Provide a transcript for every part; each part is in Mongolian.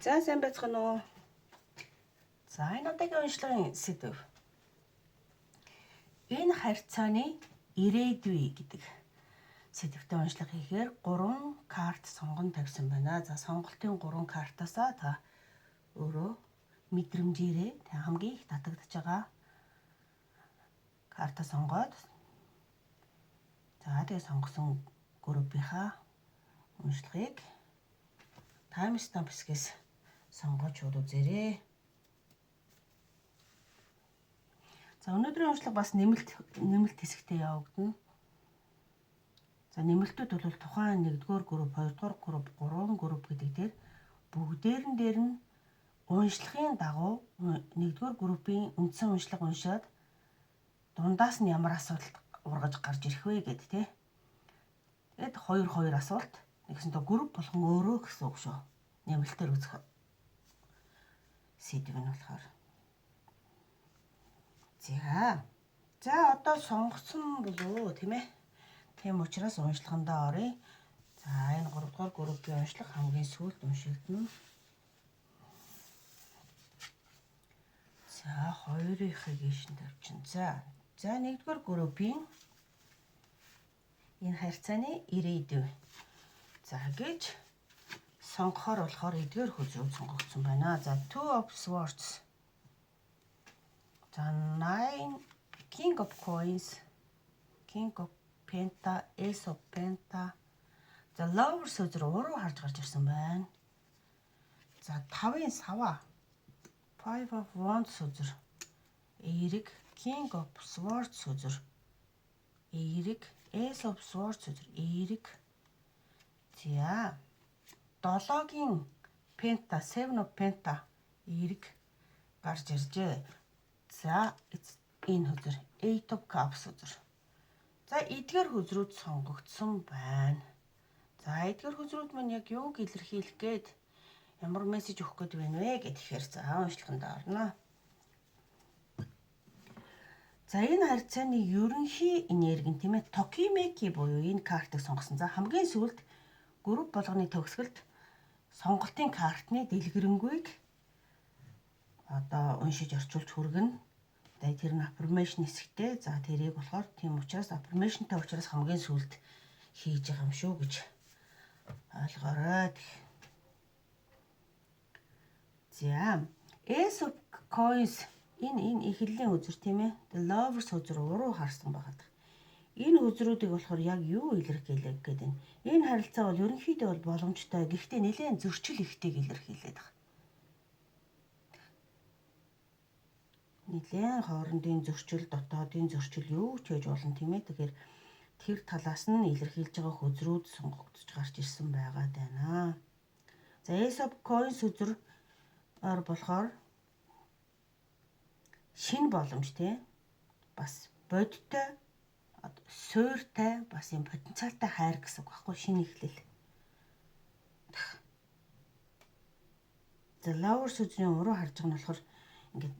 За сайн байцгаана уу? За энэ удаагийн уншлагын сэдэв. Энэ харьцааны ирээдүй гэдэг сэдэвтэй уншлага хийхээр 3 карт сонгон тавьсан байна. За сонголтын 3 картаасаа та өөрөө мэдрэмжээрээ хамгийн их татагдж байгаа карта сонгоод за тэгээ сонгосон группийнхаа уншлагыг таймстамп хэсгээс сонгож үзээрэй. За өнөөдрийн уншлага бас нэмэлт хэсэгтээ явагдана. За нэмэлтүүд бол тухайн 1-р групп, 2-р групп, 3 групп гэдэг дээр бүгдээрэн дээр нь уншлагын дагуу 1-р группийн үндсэн уншлага уншаад дундаас нь ямар асуудал ургаж гарч ирэх вэ гэд тэ. Тэгэд 2 асуулт нэгсэндээ групп болгон өөрөө гэсэн үг шүү. Нэмэлтээр үзэх сэдв нь болохоор. За одоо сонгосон болов тийм ээ. Тийм учраас уншлагандаа оръё. За энэ 3-р группийн уншлага хамгийн сүүлд уншигдана. За 2-ыг ийшин тавьчихна. За 1-р группийн энэ харьцааны ирээдүй. За гэж сонгохоор болохоор эдгээр хөзрүүд сонгогдсон байна. За Two of Swords. За 9 King of Coins, King of Penta, Ace of Penta. За Lovers хөзөр уруу харж гарч ирсэн байна. За 5-ын сава. Five of Wands хөзөр эерэг, King of Swords хөзөр эерэг, Ace of Swords хөзөр эерэг. За 7-гийн Penta, Seven of Penta эерэг гарч иржээ. За энэ хөзөр Eight of Cups хөзөр. За эдгээр хөзрүүд сонгогдсон байна. За эдгээр хөзрүүд маань яг юуг илэрхийлэх гээд ямар мессеж өгөх гээд байна вэ гэхээр за уншлаганд орно. За энэ харьцааны ерөнхий энерги нь тийм ээ Токимеки буюу энэ картыг сонгосон. За хамгийн сүүлд групп болгоны төгсгөлд сонголтын картны дэлгэрэнгүй одоо уншиж орчуулж хүргэнэ. Тэгээ тэр нь affirmation хэсэгтэй. За тэрийг болохоор тийм учраас affirmationтай учраас хамгийн сүүлд хийж байгаа юм шүү гэж ойлгоорой. За Ace of Coins энэ эхлэлийн үзэр тийм ээ. The Lovers үзэр уруу харсан байгаад. Энэ үзрүүдийг болохоор яг юу илэрхийлэх гээд байна. Энэ харилцаа бол ерөнхийдөө бол боломжтой. Гэхдээ нэлээд зөрчил ихтэйг илэрхийлээд байна. Нэлээд хоорондын зөрчил, дотоодын зөрчил юу ч хийж болно тийм ээ. Тэгэхээр тэр талаас нь илэрхийлж байгаа хөзрүүд сонгогдож гарч ирсэн байгаа даа. За Ace of Coins үзэр болохоор шинэ боломж тийм бас бодиттой суйртай бас юм потенциалтай хайр гэсэн үг байхгүй шинэ эхлэл. За Lovers үзрийн уруу харж байгаа нь болохоор ингээд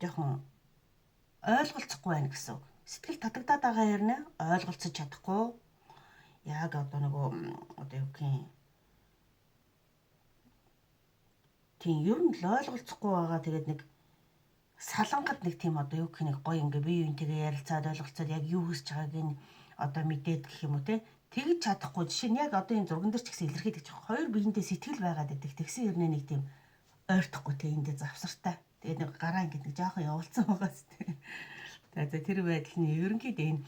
жоохон ойлголцохгүй байна гэсэн үг. Сэтгэл татагдаад байгаа хэрнээ ойлголцож чадахгүй. Яг одоо нөгөө одоо юу гэх юм. Тийм ер нь л ойлголцохгүй байгаа. Тэгээд нэг салангад нэг тийм одоо юу гэх нэг гоё ингээ бие биентэйгээ ярилцаад ойлголцоод яг юу хийж байгааг нь одоо мэдээд гэх юм уу те. Тэгж чадахгүй. Жишээ нь яг одоо энэ зурган дээр ч гэсэн илэрхийлж байгаа. Хоёр биентэй сэтгэл байгаад байдаг. Тэгсэн хэрнээ нэг тийм ойртохгүй те эндээ завсартай. Тэгээд нэг гараа ингээд нэг жоохон явуулсан байгаас те. За тэр байдал нь ерөнхийдөө энэ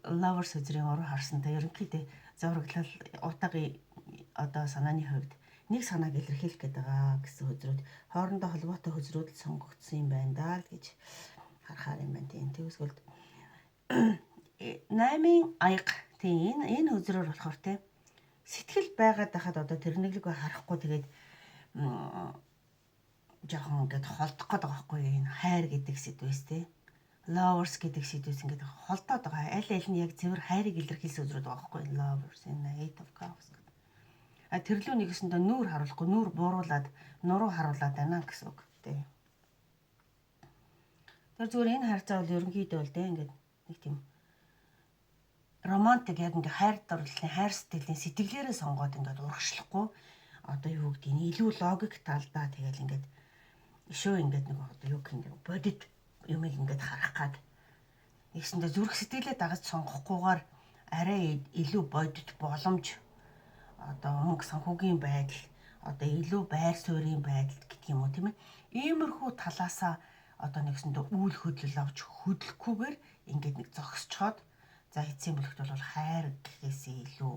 Lovers үзрийн уруу харсан та ерөнхийдөө зураглал утгагийн одоо санааны хувьд нэг санааг илэрхийлэх гээд байгаа гэсэн хөзрүүд хоорондоо холбоотой хөзрүүд л сонгогдсон юм байна даа л гэж харахаар юм байна тийм. Тэгвэл 8-ын аяга тийм энэ хөзрөөр болохоор тийм сэтгэл байгаад байхад одоо тэрнэглэгээ харахгүй тэгээд жоохон ингээд холдох гээд байгаа байхгүй энэ хайр гэдэг сэдвээс тийм Lovers гэдэг сэдвээс ингээд холдоод байгаа. Аль нь яг цэвэр хайрыг илэрхийлсэн хөзрүүд байгаа байхгүй Lovers энэ Eight of Cups. Тэрлүү нэгэсэндээ нүүр харуулахгүй нүүр бууруулад нуруу харуулад байна гэсэн үг тий. Тэр зүгээр энэ харьцаа бол ерөнхийдөө л дээ ингээд нэг тийм романтик яг ингээд хайр дурлалын хайр сэтгэлийн сэтгэлээрээ сонгоод ингээд урагшлахгүй одоо юу гэдэг нь илүү логик талдаа тэгэл ингээд ишөө ингээд нэг одоо юу гэх юм бодит юмыг ингээд харах гад нэгсэндээ зүрх сэтгэлээ дагаж сонгохгүйгээр арай илүү бодит боломж одоо мөнгө санхүүгийн байдал одоо илүү байр суурийн байдал гэдэг юм уу тийм ээ иймэрхүү талаасаа одоо нэгсэндээ үйл хөдлөл авч хөдлөхгүйгээр ингээд нэг зогсчоод за эцсийн бүлэгт бол хайр гэхээсээ илүү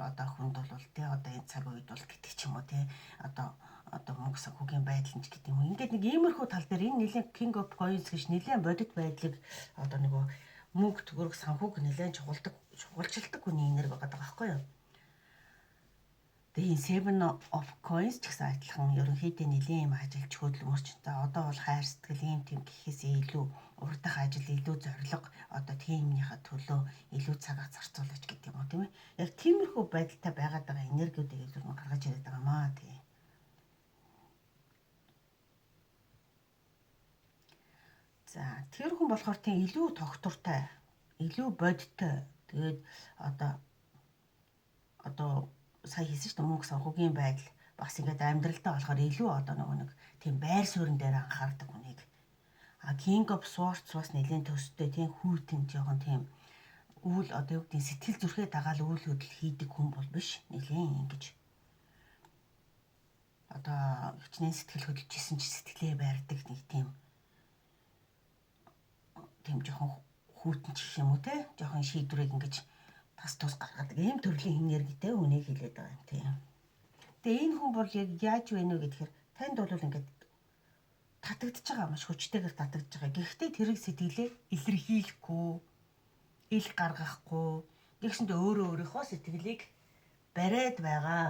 одоо хүнд бол тий одоо энэ цаг үед бол гэдэг ч юм уу тий одоо мөнгө санхүүгийн байдал ч гэдэг юм уу ингээд нэг иймэрхүү тал дээр энэ нэлийн King of Coins гэж нэлийн бодит байдлыг одоо нөгөө мөнгө төгрөг санхүүг нэлийн чухалчилдаг хүний энерги байгаа байхгүй юу. Тэгээ энэ Seven of Coins ч гэсэн адилхан ерөнхийдөө нэлийн юм ажиллаж хөдөлмөрч та одоо бол хайр сэтгэл ийм тийм гэхээсээ илүү урдах ажил илүү зориг одоо тиймнийхээ төлөө илүү цагаа зарцуулж гэдэг юм уу тийм ээ. Яг тиймэрхүү байдалтай байгаад байгаа энергиудыг илүү гаргаж ирээд байгаа маа тий. За тэр хүн болохоор тийм илүү тогтвортой, илүү бодиттой. Тэгээд одоо сая хийсэн шүү дээ мөнгө санхүүгийн байдал бас ингээд амьдралдаа болохоор илүү одоо нэг тийм байр суурин дээр анхаардаг хүнийг. King of Swords бас нэлийн төстэй тийм хүйтэн жоохон тийм үйл одоо юу гэдэг сэтгэл зүрхээ дагаал үйл хөдлөл хийдэг хүн бол биш нэлийн ингэж одоо хичнээн сэтгэл хөдлөжсэн ч сэтгэлээ байрдаг нэг тийм жоохон хүйтэн ч юм уу те жоохон шийдвэрийг ингэж тас тус гаргадаг ийм төрлийн энергитэй үнийг хэлээд байгаа юм тийм. Тэгээ энэ хүн бол яг яаж вэ нэ гэхээр танд бол ингээд татагдж байгаа маш хүчтэйгээр татагдж байгаа. Гэхдээ тэрийг сэтгэлээ илэрхийлэхгүй, ил гаргахгүй, нэгсэндээ өөрийнхөө сэтгэлийг бариад байгаа.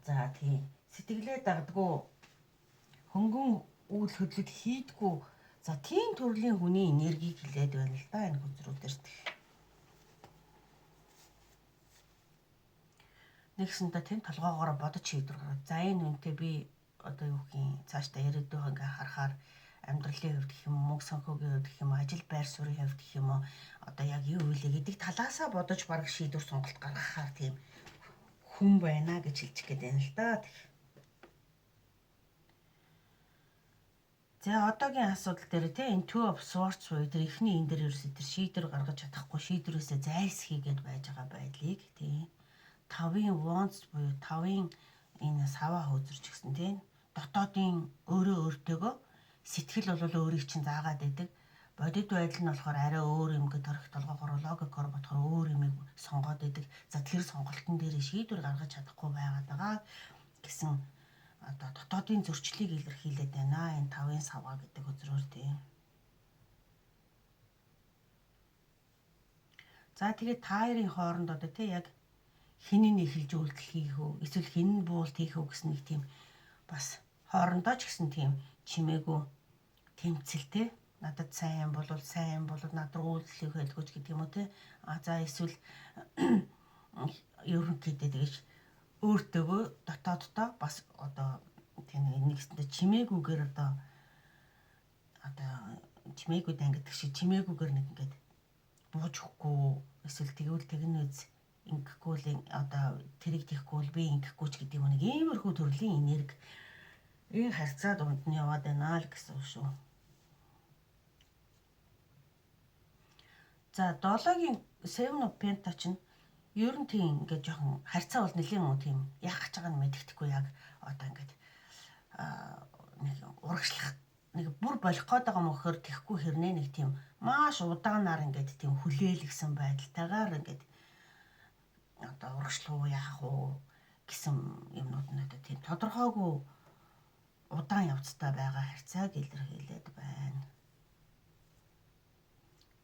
За тийм. Сэтгэлээ дагдгүй хөнгөн үйл хөдлөл хийдгүү. За тийм төрлийн хүний энергийг хилээд байна л да энэ хүндрүүдээр. Нэгсэндээ тэнд толгоогоор бодож шийдвэр гаргав. За энэ үнтэй би одоо юу гэх юм цаашдаа яриад байгаа ингээ харахаар амьдралын хувьд гэх юм уу мөнгө санхүүгийн хувьд гэх юм уу ажил байр суурийн хувьд гэх юм уу одоо яг юу вэ гэдэг талаасаа бодож бараг шийдвэр сонголт гаргахаар тийм хүн байна гэж хэлчих гээд байна л да. За одоогийн асуудал дээр те энэ Two of Swords буюу тэр эхний энэ дээр ерөөсөө тэр шийдвэр гаргаж чадахгүй шийдвэрээсээ зайлсхийгээд байж байгаа байдлыг тийм тавын Wands буюу тавын энэ саваа хөөзөрч гисэн тийм дотоодын өөрөө өөртөөгөө сэтгэл бол өөрийг чинь заагаад байдаг. Бодит байдал нь болохоор арай өөр юм гэдэг төрх толгоогоор логикоор бодохоор өөр юм сонгоод байдаг. За тэр сонголтын дээр шийдвэр гаргаж чадахгүй байгаад байгаа гэсэн одоо дотоодын зөрчлийг илэрхийлээд байна. Энэ тавын саваа гэдэг үзрээр тийм. За тэгээд та хоёрын хооронд одоо тий яг хинэн эхэлж үйлдэл хийх үү эсвэл хинэн буулт хийх үү гэсэн нэг тийм бас хоорондоо ч гэсэн тийм чимээгүй тэмцэлтэй надад сайн бол над руу үйлдэл хийх гэж гэдэг юм уу те за эсвэл ерөнхийдөө тэгэж өөртөөгөө дотооддоо бас одоо тийм нэгсэндээ чимээгүйгээр одоо чимээгүүд ангидаг шиг чимээгүйгээр нэг ингээд бууж өгөхгүй эсвэл тэгвэл тэгнэз ингэхгүй л одоо тэрийг тийхгүй бол би ингэхгүй ч гэдэг юм нэг иймэрхүү төрлийн энерги энэ харьцаа дунд нь яваад байна л гэсэн үг шүү. За 7-гийн Seven of Pentacles чинь ер нь тийм ингээд жоохон харьцаа бол нэлийн юм тийм яах гэж байгааг нь мэддэхгүй яг одоо ингээд нэг урагшлах нэг бүр болох гээд байгаа мөхөр тэхгүй хэрнээ нэг тийм маш удаанаар ингээд тийм хүлээлгсэн байдалтайгаар ингээд одоо урагшлах уу яах уу гэсэн юмнууд нь одоо тийм тодорхойгүй удаан явцтай байгаа харьцааг илэрхийлээд байна.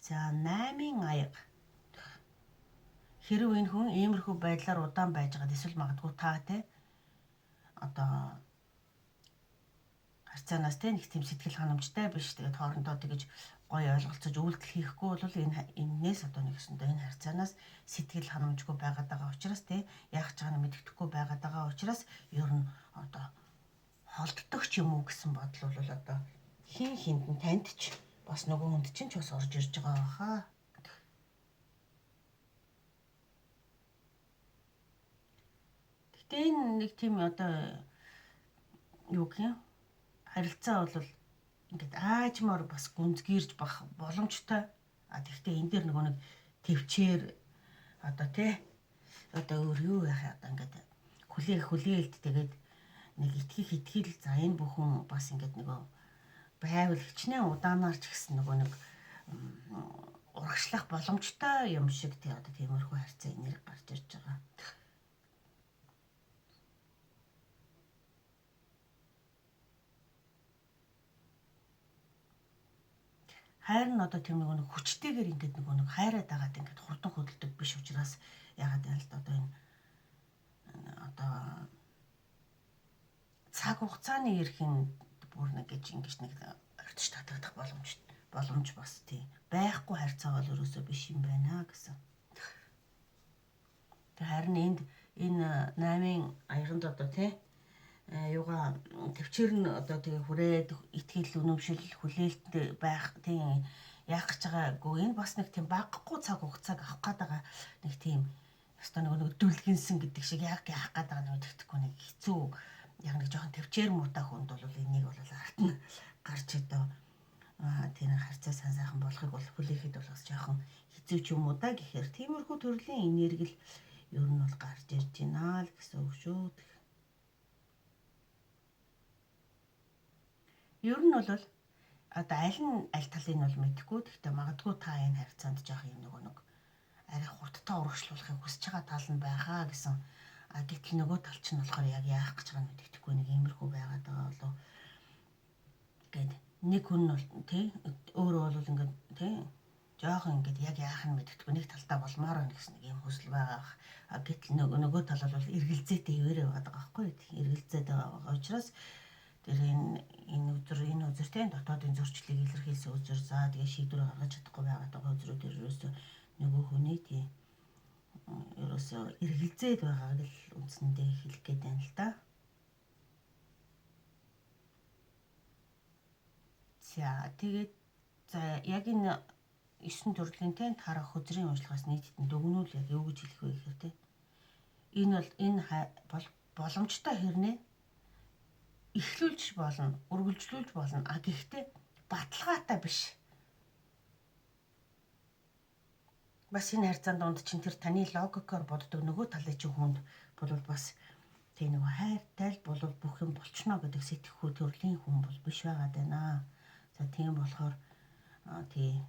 За 8-ын аяга хэрв энэ хүн иймэрхүү байдлаар удаан байж байгаа эсвэл магадгүй та те одоо харьцаанаас те нэг тийм сэтгэл ханамжтай биш тэгээд хоорондоо тэгэж гоё ойлголцож үйлдэл хийхгүй бол энэс одоо нэгсэндээ энэ харьцаанаас сэтгэл ханамжгүй байгаад байгаа учраас те яах гэж байгааг мэддэхгүй байгаад байгаа учраас ер нь одоо холддог ч юм уу гэсэн бодол бол одоо хин хинд нь танд ч бас нөгөө хүнд чинь ч бас орж ирж байгаа баха. Гэтэ энэ нэг тийм одоо юу гэх юм харилцаа бол ингээд аажмаар бас гүнзгийрж бах боломжтой. Тэгвэл энэ дээр нөгөө нэг төвчээр одоо тий одоо өөр юу яхаа одоо ингээд хүлээлт тэгээд нэг итгэл за энэ бүхэн бас ингээд нөгөө байвал хичнээн удаанаар ч гэсэн нөгөө нэг урагшлах боломжтой юм шиг тий одоо тиймэрхүү харьцаа энерги гарч ирж байгаа. Хайр нь одоо тийм нэг хүчтэйгээр ингээд нэг хайраад байгаад ингээд хурдан хөдөлдөг биш учраас ягаад гэвэл одоо энэ одоо цаг хугацааны эрхийн бүр нэг ингэж нэг орчиж татагдах боломж бас тийм байхгүй харьцаа бол ерөөсөө биш юм байна гэсэн. Тэр харин энэ 8-ын аяганд одоо тий юугаа төвчээр нь одоо тэгээ хүрээд итгэл үнэмшил хүлээлттэй байх тийм яах гэж байгаагүй энэ бас нэг тийм багахгүй цаг хугацааг авах гээд байгаа нэг тийм өстой нэг дүлгэнсэн гэдэг шиг яг яах гээд байгаа нэг тэгтэхгүй нэг хэцүү яг нэг жоохон төвчээр муутай хүнд бол энийг бол арт нь гарч одоо тийм харьцаа сайхан болохыг бол хүлээхэд бол бас жоохон хэцүү ч юм уу да гэхээр тиймэрхүү төрлийн энерги л ер нь бол гарч ирж байна л гэсэн үг шүү. Ер нь бол одоо аль талыг нь бол мэдэхгүй. Гэхдээ магадгүй та энэ харьцаанд жоох юм нэг арай хурдтай урагшлуулахыг хүсэж байгаа тал нь байгаа гэсэн. Гэтэл нөгөө тал чинь болохоор яг яах гэж байгааг мэддэхгүй нэг иймэрхүү байгаад байгаа болов. Гэт нэг хүн бол тий өөрөө бол ингээд тий жоох ингээд яг яах нь мэддэхгүй нэг талдаа болмоор байна гэсэн нэг юм хүсэл байгаа. Гэтэл нөгөө тал бол эргэлзээтэй хിവэрэ байгаа байхгүй. Эргэлзээд байгаа учраас тэр энэ үзэртэй дотоодын зөрчлийг илэрхийлсэн үзэр за тэгээ шийдвэр гаргаж чадахгүй байгаа үзрүүд ерөөсөө нөгөө хүний тийм ерөөсөө эргэлзээд байгааг л үндсэндээ хэлэх гээд байна л да. За тэгээд за яг энэ 9 төрлийн тэн тарах хөзрийн уншлагаас нийтэд дүгнүүл яг юу гэж хэлэх вэ гэхээр те энэ бол боломжтой хэрнээ эхлүүлж болно, үргэлжлүүлж болно. Гэхдээ баталгаатай биш. Бас энэ харьцаанд донд чинь тэр таны логикоор боддог нөгөө талын чинь хүнд бол бас тэг нөгөө хайртай л бол бүх юм болчихно гэдэг сэтгэхүй төрлийн хүн бол биш байгаад байна. За тийм болохоор тий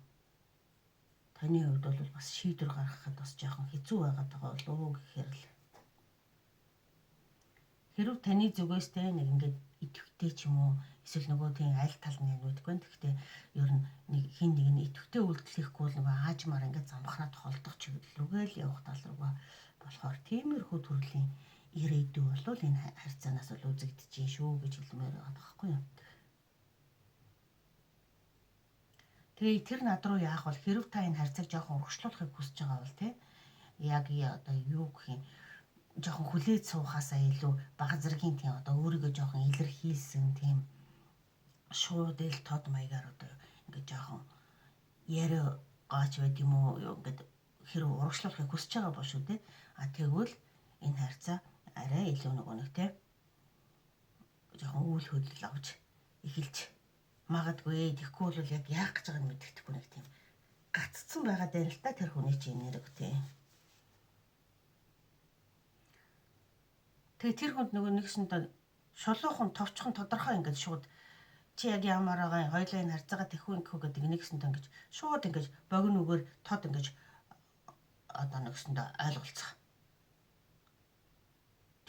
таны хувьд бол бас шийдвэр гаргахад бас жоохон хэцүү байгаад байгаа болов гэхээр л хэрв таны зүгээс те нэг ингээд идэвхтэй ч юм уу эсвэл нөгөө тийм аль тал нь нүдгүй. Гэхдээ ер нь нэг хин нэг нь идэвхтэй үйлдэлэхгүй бол нөгөө аажмаар ингээд замхраад холдох чиглэлрүүгээ л явах тал руугаа болохоор тиймэрхүү төрлийн ирээдүй бол энэ харьцаанаас бол үзэгдэж чинь шүү гэж хэлмээр байгаа байхгүй юу. Тэгээ тэр над руу яах бол хэрв та энэ харьцааг жоохон урагшлуулахыг хүсэж байгаа бол те яг одоо юу гэх юм жоохон хүлээж суухаасаа илүү бага зэргийн тийм одоо өөрийгөө жоохон илэрхийлсэн тийм шууд ил тод маягаар одоо ингээд жоохон яриа гаач байд юм уу ингээд хэрэг урагшлуулахыг хүсэж байгаа бол шүү дээ. Тэгвэл энэ харьцаа арай илүү нэг тийм жоохон үйл хөдлөл авч эхэлж магадгүй. Тэгэхгүй бол яг яах гэж байгааг мэддэхгүй нэг тийм гаццсан байгаад байна л та тэр хүний чинь энерги тийм. Тэгээ тэр хүнд нөгөө нэгсэнд шулуухан товчхон тодорхой ингээд шууд чи яг ямар байгаа хоёлаа энэ харьцаагаа тэхүү ингэхүү гэдэг нэгсэнд ингэж шууд ингэж богино үгээр тод ингэж одоо нэгсэнд ойлголцох.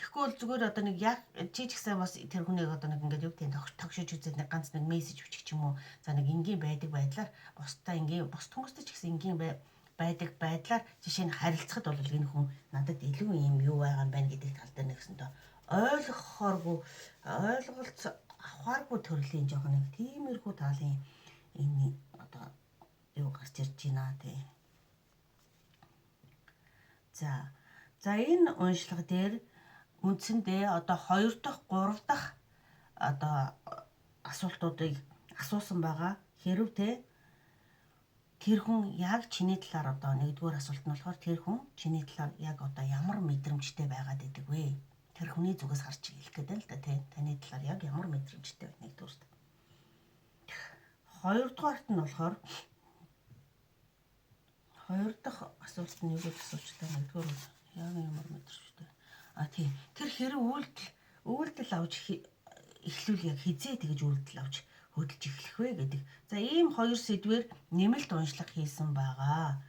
Тэгэхгүй бол зүгээр одоо нэг яг чи ч гэсэн бас тэр хүнийг одоо нэг ингээд юу гэдэг тогшиж үзээд нэг ганц нэг мессеж бичих ч юм уу за нэг энгийн байдаг байдлаар бусдаа энгийн бус хүмүүстэй ч гэсэн энгийн байдаг байдлаар жишээ нь харилцахад бол энэ хүн надад илүү юм юу байгаа юм байна гэдэг тал дээр нэгсэндээ ойлголт авахааргүй төрлийн жоохон нэг тиймэрхүү талын энэ одоо юу гарч ирж байна тий. За энэ уншлага дээр үндсэндээ одоо 2 дахь 3 дахь одоо асуултуудыг асуусан байгаа. Хэрв тэр хүн яг чиний талаар одоо нэгдүгээр асуулт нь болохоор тэр хүн чиний талаар яг одоо ямар мэдрэмжтэй байгаад идэг вэ? Тэр хүний зүгээс харж хэлэх гэдэг л да тий. Таны талаар яг ямар мэдрэмжтэй байна нэгдүгээрт. Хоёрдугаарт нь болохоор хоёр дахь асуулт нь юу гэж асуучлаа нэгдүгээр яг ямар мэдрэмжтэй. Тийм. Тэр хэрэг үйлдэл авч эхлүүл яг хизээ тэгж үйлдэл авч хөдөлж эхлэх вэ гэдэг. За ийм хоёр сэдвээр нэмэлт уншлага хийсэн байгаа.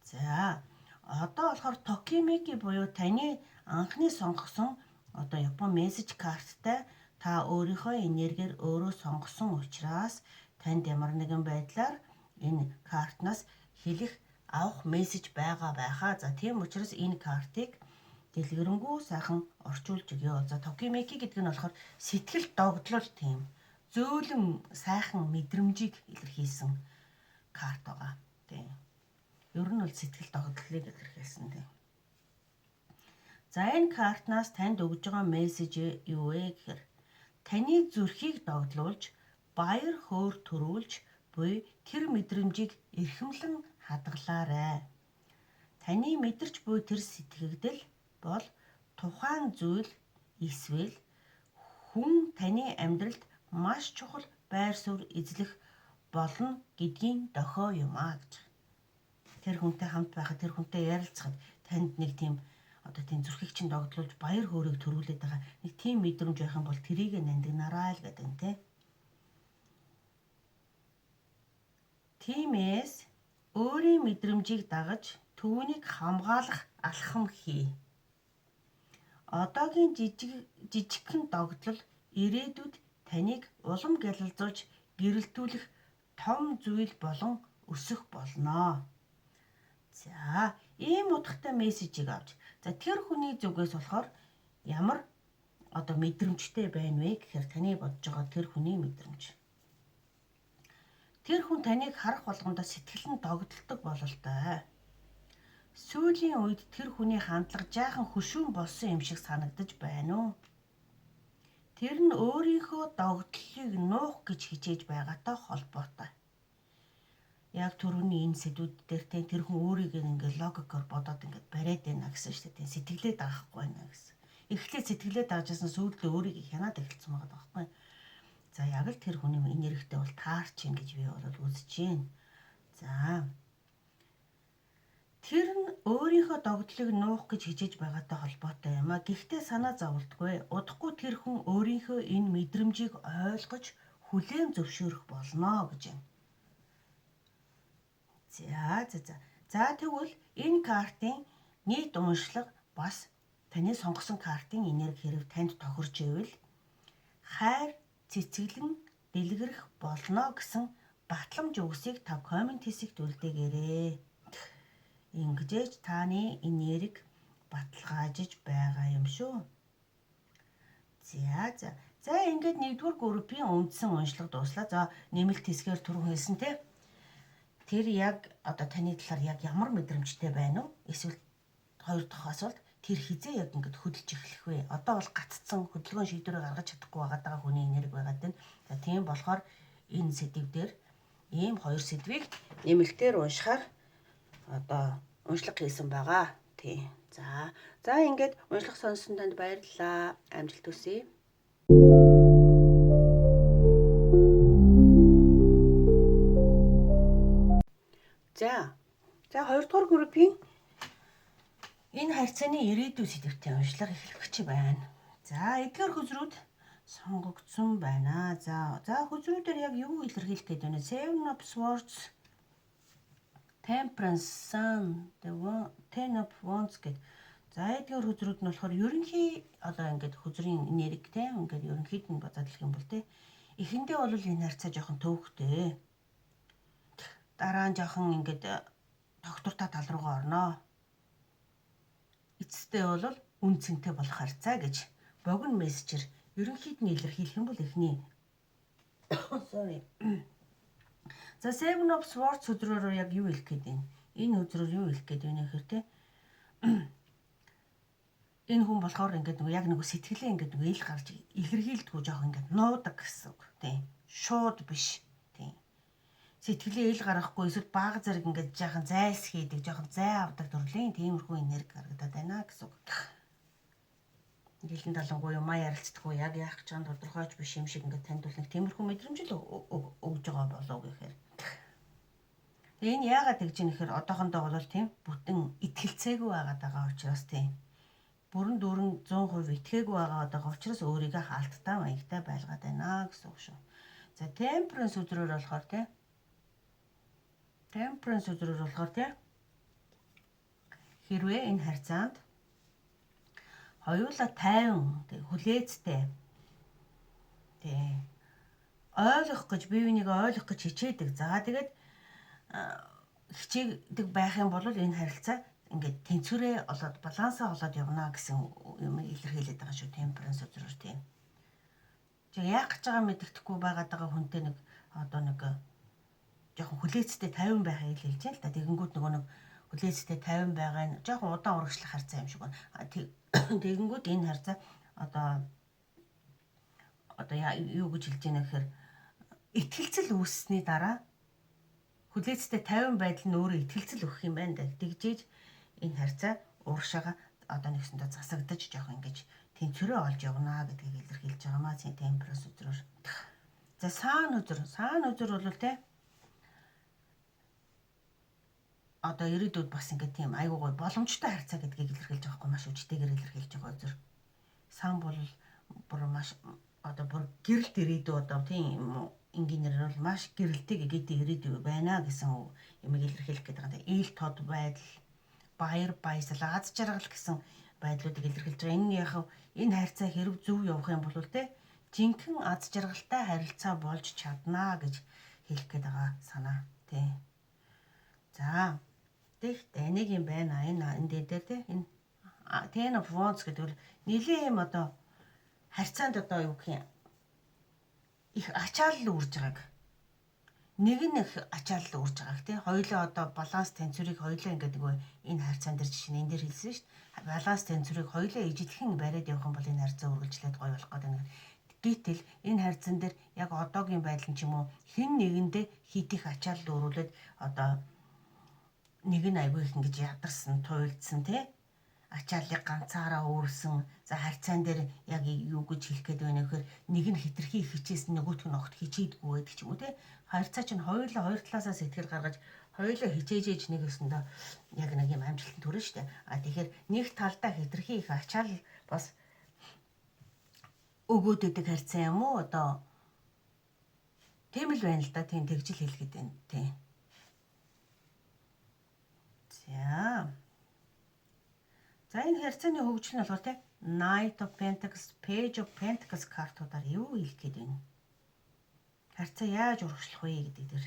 За одоо болохоор Tokimeki буюу таны анхны сонгосон одоо Япон мессеж карттай та өөрийнхөө энергиэр өөрөө сонгосон учраас танд ямар нэгэн байдлаар энэ картнаас хэлэх авах мессеж байгаа байхаа. За тийм учраас энэ картыг дэлгэрэнгүй сайхан орчуулж өгье. За Tokimeki гэдэг нь болохоор сэтгэл догдлол тийм зөөлөн сайхан мэдрэмжийг илэрхийлсэн карт байгаа. Тийм. Ер нь бол сэтгэл догдлолыг илэрхийлсэн тийм. За энэ картнаас танд өгж байгаа мессеж юу вэ гэхээр таны зүрхийг догдлуулж баяр хөөр төрүүлж буй тэр мэдрэмжийг эрхэмлэн хадгалаарай. Таны мэдэрч буй тэр сэтгэгдэл бол тухайн зүйл эсвэл хүн таны амьдралд маш чухал байр суурь эзлэх болно гэдгийн дохио юм аа гэж. Тэр хүнтэй хамт байхад тэр хүнтэй ярилцахад танд нэг тийм одоо тийм зүрхийг чинь догдлуулж баяр хөөргийг төрүүлээд байгаа нэг тийм мэдрэмж байх юм бол тэрийг нандинараа л гэдэг нь тий. Тиймээс өөрийн мэдрэмжийг дагаж түүнийг хамгаалах алхам хий. Одоогийн жижигхэн догдлол ирээдүйд таныг улам гялалзуулж гэрэлтүүлэх том зүйл болон өсөх болно. За, ийм утгатай мессежийг авч. За, тэр хүний зүгээс болохоор ямар одоо мэдрэмжтэй байна вэ гэхээр таны бодож байгаа тэр хүний мэдрэмж. Тэр хүн таныг харах болгондоо сэтгэл нь догдолдог бололтой. Сүүлийн үед тэр хүний хандлага жаахан хөшүүн болсон юм шиг санагдаж байна уу? Тэр нь өөрийнхөө догдлыг нуух гэж хичээж байгаатай холбоотой. Яг түрүүний энэ сэдвүүд дээр тэр хүн өөрийг ингээд логикоор бодоод ингээд бариад байна гэсэн шүү дээ. Сэтгэлээ даахгүй байна гэсэн. Эхлээд сэтгэлээ даажсэн сүүлдээ өөрийг хянаад эхэлсэн байгаа байхгүй. За яг л тэр хүний энергитэй бол таарч ин гэж би бол үзэж байна. За тэр нь өөрийнхөө догдлыг нуух гэж хичээж байгаатай холбоотой юм а. Гэхдээ санаа зовлтгүй. Удахгүй тэр хүн өөрийнхөө энэ мэдрэмжийг ойлгож хүлээн зөвшөөрөх болно гэж юм. За тэгвэл энэ картын нийт уншлага бас таны сонгосон картын энерги хэрэг танд тохирч ивэл хайр цэцгэлэн дэлгэрэх болно гэсэн батламж үгсийг та коммент хэсэгт үлдээгээрэй. Ингэж таны энерги баталгаажиж байгаа юм шүү. За ингээд нэгдүгээр группийн үндсэн уншлага дууслаа. За нэмэлт хэсгээр түрүүн хэлсэн те. Тэр яг одоо таны талаар яг ямар мэдрэмжтэй байна уу? Эсвэл хоёр дахь асуулт тэр хизээ яг ингээд хөдөлж эхлэх вэ? Одоо бол гаццсан хөдөлгөөн шийдвэрээ гаргаж чадахгүй байгаа хүний энерги байгаад байна. За тийм болохоор энэ сэдвээр ийм хоёр сэдвийг нэмэлтээр уншихаар одоо уншлага хийсэн байгаа. Тийм. За ингээд уншлага сонссон танд баярлалаа. Амжилт хүсье. За хоёрдугаар группийн энэ харьцааны ирээдүйн сэдвтэй уншлага эхлэх гэж байна. За эдгээр хөзрүүд сонгогдсон байна. За хөзрүүдээр яг юу илэрхийлэх гээд байна? Seven of Swords, Temperance, Sun, Ten of Wands гэдэг. За эдгээр хөзрүүд нь болохоор ерөнхий одоо ингээд хөзрийн энерги те ингээд ерөнхийд нь бодоод хэлэх юм бол те эхэндээ бол энэ харьцаа жоохон төвхтэй. Дараа нь жоохон ингээд доктортой тал руугаа орноо. Эцэстээ бол үн цэнтэй болох харьцаа гэж богино мессежээр ерөнхийд нь илэрхийлэх юм бол эхний За Seven of Swords хөзрөөр яг юу хэлэх гээд байна? Энэ хөзрөөр юу хэлэх гээд байна гэхээр те энэ хүн болохоор ингээд яг нэг сэтгэлээ ингээд ил гарч илэрхийлдэггүй жоох ингээд нуудаг гэсэн үг тийм. Шууд биш тийм. Сэтгэлээ ил гаргахгүй эсвэл бага зэрэг ингээд жаахан зайлс хийдэг, жаахан зай авдаг төрлийн тиймэрхүү энерги гаргадаад байна гэсэн үг. Дэлэн талангуй юм ярилцдаг уу яг яах гэж байгаа тодорхойч биш юм шиг ингээд танд бол нэг тиймэрхүү мэдрэмж л өгж байгаа болов гэхээр. Тэгээ энэ яагаад тэгж юм гэхээр одоохондоо бол тийм бүтэн итгэлцээгүй байгаа учраас тийм бүрэн дүүрэн 100% итгээгүй байгаа учраас өөрийгөө хаалттай маягтай байлгаад байна гэсэн үг шүү. За temperance өдрөөр болохоор тийм temperance өдрөөр болохоор тийм хэрвээ энэ харьцаанд хоёулаа тайван хүлээцтэй тийм ойлгох гэж бие биенийг ойлгох гэж хичээдэг. За тэгээд хичээдэг байх юм бол энэ харилцаа ингээд тэнцвэрээ олоод балансаа олоод явна гэсэн юм илэрхийлээд байгаа шүү temperance өдрөөр тийм. Чи яах гэж байгаа мэддэхгүй байгаад байгаа хүнтэй нэг одоо нэг жоохон хүлээцтэй 50 байхыг хэлж байна л та. Тэгэнгүүт нөгөө нэг хүлээцтэй 50 байгаа нь жоохон удаан урагшлах харьцаа юм шиг байна. Тэгэнгүүт энэ харьцаа одоо юу гэж хэлж байна гэхээр итгэлцэл үүссэний дараа хүлээцтэй 50 байдал нь өөрөө итгэлцэл өгөх юм байна да. Тэгжээж энэ харьцаа урагшаага одоо нэгсэндээ засагдаж жоох ингэж тэнцвэрээ олж явна гэдгийг илэрхийлж байгаа маа temperance өдрөөр. За саан өдөр бол те одоо ирээдүйд бас ингэ тийм айгуу гой боломжтой харьцаа гэдгийг илэрхийлж байгаа хгүй маш үжтэйгээр илэрхийлж байгаа өдөр. Саан бол бүр маш одоо бүр гэрэлт ирээдүй одоо тийм энгийнээр бол маш гэрэлтэй гэдэг ирээдүй байна гэсэн юмыг илэрхийлэх гэдэг байгаа. Ил тод байдал, баяр баясгал, аз жаргал гэсэн байдлуудыг илэрхийлж байгаа. Энэ яг энэ харьцаа хэрэг зөв явах юм бол те жинхэнэ аз жаргалтай харилцаа болж чадна гэж хэлэх гээд байгаа санаа тий. За тэгтээ нэг юм байна. Энэ дээр те энэ ten of wands гэдэг нь нэлийн юм одоо харьцаанд одоо юу гэх юм их ачаалал үрж байгааг нэг нь их ачаалал үрж байгааг тий хоёулаа одоо баланс тэнцвэрийг хоёулаа ингээд нөгөө энэ харьцаан дээр жишээ нь энэ дээр хэлсэн шүү дээ баланс тэнцвэрийг хоёулаа ижилхэн бариад явах юм бол энэ харьцаа үргэлжлээд гоё болох гэдэг нь гэтэл энэ харьцаан дээр яг одоогийн байдал нь ч юм уу хэн нэгэндээ хит их ачаалал өрүүлээд одоо нэг нь айгүй их ингэж ядарсан туйлдсан тий ачааллыг ганцаараа өөрсөн за харьцаан дээр яг юу гэж хэлэх гээд байна гэхээр нэг нь хитрхи хичээсэн нөгөөх нь огт хичээдгүй байдаг ч юм уу те харьцаа чинь хоёулаа хоёр талаасаа сэтгэл гаргаж хоёулаа хичээж нэгэсэндээ яг нэг юм амжилтанд хүрнэ штэ тэгэхээр нэг талдаа хитрхи их ачаал бас өгөөд өгдөг харьцаа юм уу одоо тийм л байна л да тийм тэгжил хэлгээд байна тийм За энэ харьцааны хөгжил нь болохоор те Knight of Pentacles, Page of Pentacles картуудаар юу хэлэх гээд байна? Харьцаа яаж урагшлах вэ гэдэг дээр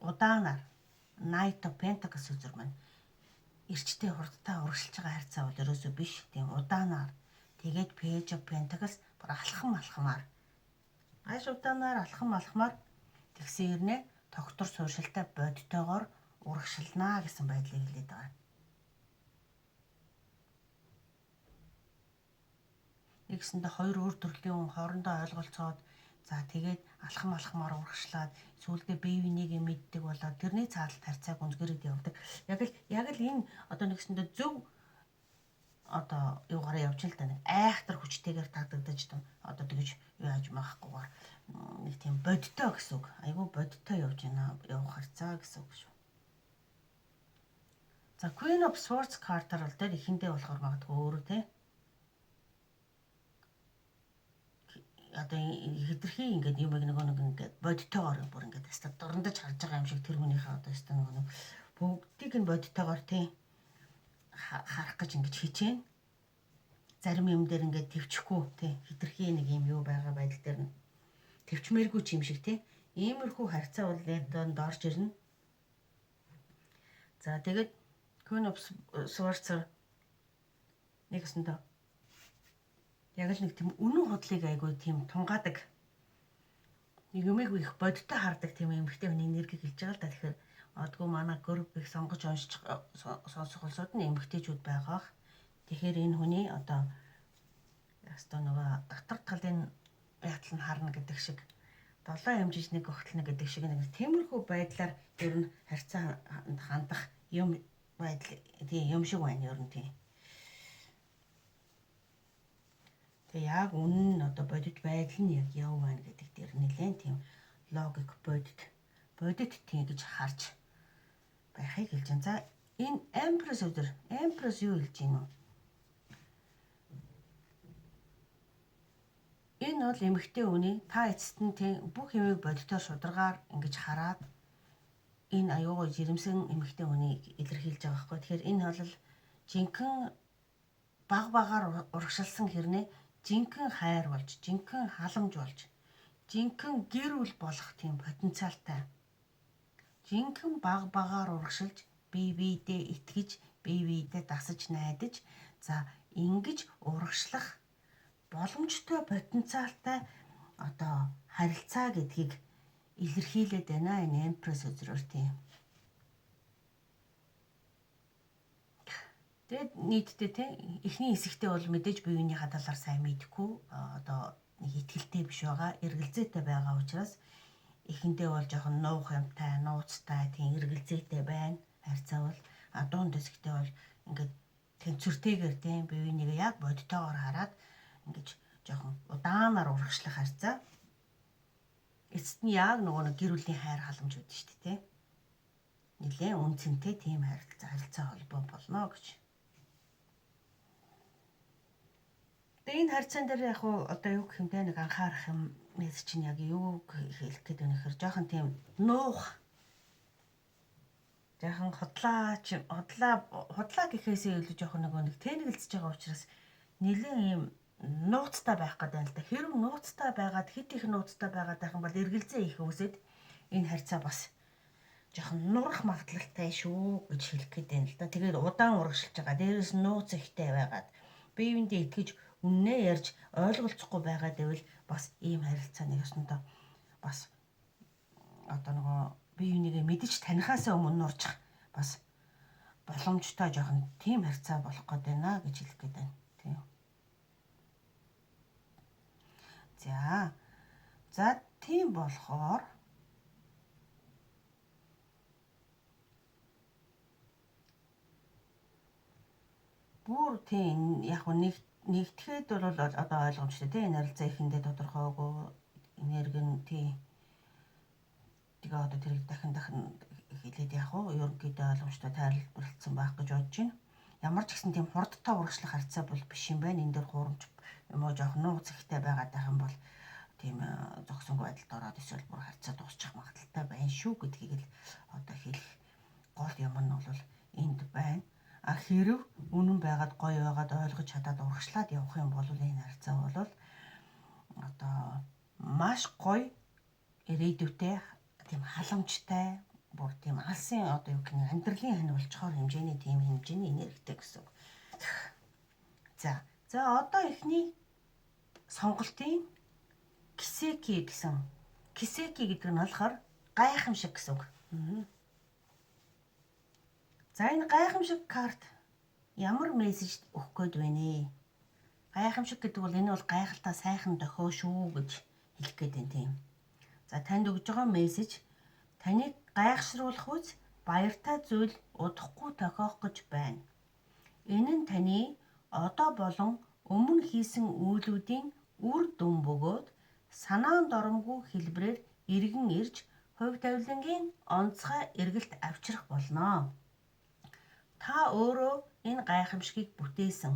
удаанаар Knight of Pentacles үзэр маань эрчтэй хурдтай урагшилж байгаа харьцаа бол ерөөсөө биш тийм удаанаар тэгээд Page of Pentacles бүр алхамаар ааш удаанаар алхамаар тэгсэн хэрнээ тогтвор сууршилтай бодтойгоор урагшилнаа гэсэн байдлыг хэлээд байгаа. Нэгсэндээ хоёр өөр төрлийн хүн хоорондоо ойлголцоод за тэгээд алхамаар урагшлаад сүүлдээ бие биенийг мэддэг болоод тэрний цаалт харьцааг үнсгэрээд явдаг. Яг л энэ одоо нэгсэндээ зөв одоо юугаараа явж л да нэг айхтар хүчтэйгээр тагдагдаж тун одоо тэгж яаж маахгүйгээр нэг тийм бодтой гэсэн үг. Айгүй бодтой явж байна. Явах харьцаа гэсэн үг шүү. За Queen of Swords картаар бол дээр ихэндээ болохоор магадгүй өөрөө те одоо хитрхи ингээд юм нэг ингээд бодтойгоор бүр ингээд тест дурандаж харж байгаа юм шиг тэр хүнийхээ одоо тест нэг бүгдийг нь бодтойгоор тий харах гэж ингээд хичээн зарим юм дээр ингээд төвчхгүй тий хитрхи нэг юм юу байгаа байдал дээр нь төвчмээргүй ч юм шиг тий иймэрхүү харьцаа бол доорж ирнэ. За тэгээд Queen of Swords нэгсэндээ яг л нэг тийм үнэн хотлыг айгүй тийм тунгаадаг нэг юмыг их бодтой хардаг тийм эмэгтэй хүний энерги гэлж байгаа л да. Тэгэхээр одгүй манай групп их сонгож уншиж сонсох улсууд нь эмэгтэйчүүд байгаах. Тэгэхээр энэ хүний одоо ястаа нөгөө дотор талын ятал нь харна гэдэг шиг 7 хэмжиж нэг огтлно гэдэг шиг нэг тиймэрхүү байдлаар ер нь харьцаа хандах юм байдал тийм юм шиг байна ер нь тийм. Тэгээ яг үнэн нь одоо бодит байдал нь яг яв байна гэдэг дээр нэлээд тийм логик бодит тийм гэж харж байхыг хэлж байна. За энэ Empress өдөр Empress юу хэлж гин үү? Энэ бол эмэгтэй хүний та эцэст нь тийм бүх юмыг бодитоор шударгаар ингэж хараад энэ аюугаа жирэмсэн эмэгтэй хүнийг илэрхийлж байгаа байхгүй. Тэгэхээр энэ бол жинхэнэ багаар урагшилсан хэрнээ жинхэнэ хайр болж, жинхэнэ халамж болж, жинхэнэ гэр бүл болох тийм потенциалтай. Жинхэнэ багаар урагшилж, бие биедээ итгэж, бие биедээ дасаж найдаж, за ингэж урагшлах боломжтой потенциалтай одоо харилцаа гэдгийг илэрхийлээд байна энэ Empress өдрөөр тийм. Тэгээд нийтдээ тийм эхний хэсэгтээ бол мэдээж биеийнхээ талаар сайн мэдэхгүй одоо нэг ихтгэлтэй биш байгаа, эргэлзээтэй байгаа учраас эхэндээ бол жоохон нуух юмтай, нууцтай, тийм эргэлзээтэй байна. Харьцаа бол дунд хэсэгтээ бол ингээд тэнцвэртэйгээр тийм биенийг яг бодтойгоор хараад ингэж жоохон удаанаар урагшлах харьцаа. Эцэст нь яг нөгөө нэг гэр бүлийн хайр халамж үүдэн шүү дээ тийм. Нилээн үнцэнтэй тийм харилцаа холбоо болно гэж. Тэгээ энэ харьцаан дээр яг одоо юу гэх юм те нэг анхаарах юм мэс чинь яг юу хэлэх гээд байна гэхээр жоохон тийм нуух. Жоохон худлаа гэхээсээ илүү жоохон нэг тэнэгэлзэж байгаа учраас нилээн юм нууцтай байх гэдэг юм л да. Хэрэг нууцтай байгаад хит их нууцтай байгаад байх юм бол эргэлзээ их үүсээд энэ харьцаа бас жоохон нурах магадлалтай шүү гэж хэлэх гээд байна л да. Тэгээд удаан урагшилж байгаа. Дээрээс нууц ихтэй байгаад биеиндээ итгэж үннээ ярьж ойлголцохгүй байгаад байвал бас ийм харилцааны ёсондоо бас одоо нөгөө биеийг мэдж танихаасаа өмнө нурчих бас боломжтой жоохон тийм харьцаа болох гээд байна гэж хэлэх гээд байна. Тийм. За тийм болохоор бүр тийм яг нэгтгэхэд бол одоо ойлгомжтой тийм энэ харилцаа ихэндээ тодорхойгүй энерги нь тийм тэгээ одоо тэрийг дахин хэлээд яг уу ерөнхийдөө ойлгомжтой тайлбарлагдсан байх гэж бодож байна. Ямар ч гэсэн тийм хурдтай урагшлах харьцаа бол биш юм байна. Энэ дээр хуурамч юм уу жоох нууц ихтэй байгаад байх юм бол тийм зогсонгүй байдалд ороод эсвэл бүр харьцаа дуусчих магадaltaй байна шүү гэдгийг л одоо хэлэх гол юм нь бол энд байна. Хэрв үнэн байгаад гоё байгаад ойлгож чадаад урагшлаад явах юм бол энэ харьцаа бол одоо маш гоё ирээдүйтэй тийм халамжтай бүр тийм алсын одоо юу гэх юм амьдралын хань болчхоор хэмжээний тийм хэмжээний энергитэй гэсэн. За одоо эхний сонголтын кисеки гэсэн. Кисеки гэдэг нь болохоор гайхамшиг гэсэн үг. За энэ гайхамшиг карт ямар мессеж өгөх гээд байна ээ? Гайхамшиг гэдэг бол энэ бол гайхалтай сайхан дохио шүү гэж хэлэх гээд байна тийм. За танд өгж байгаа мессеж таныг гайхшруулах үз баяртай зүйл удахгүй тохиох гэж байна. Энэ нь таны одоо болон өмнө хийсэн үйлүүдийн үр дүн бөгөөд санаан доромгүй хэлбэрээр эргэн ирж хувь тавилангийн онцгой эргэлт авчрах болно. Та өөрөө энэ гайхамшигыг бүтээсэн.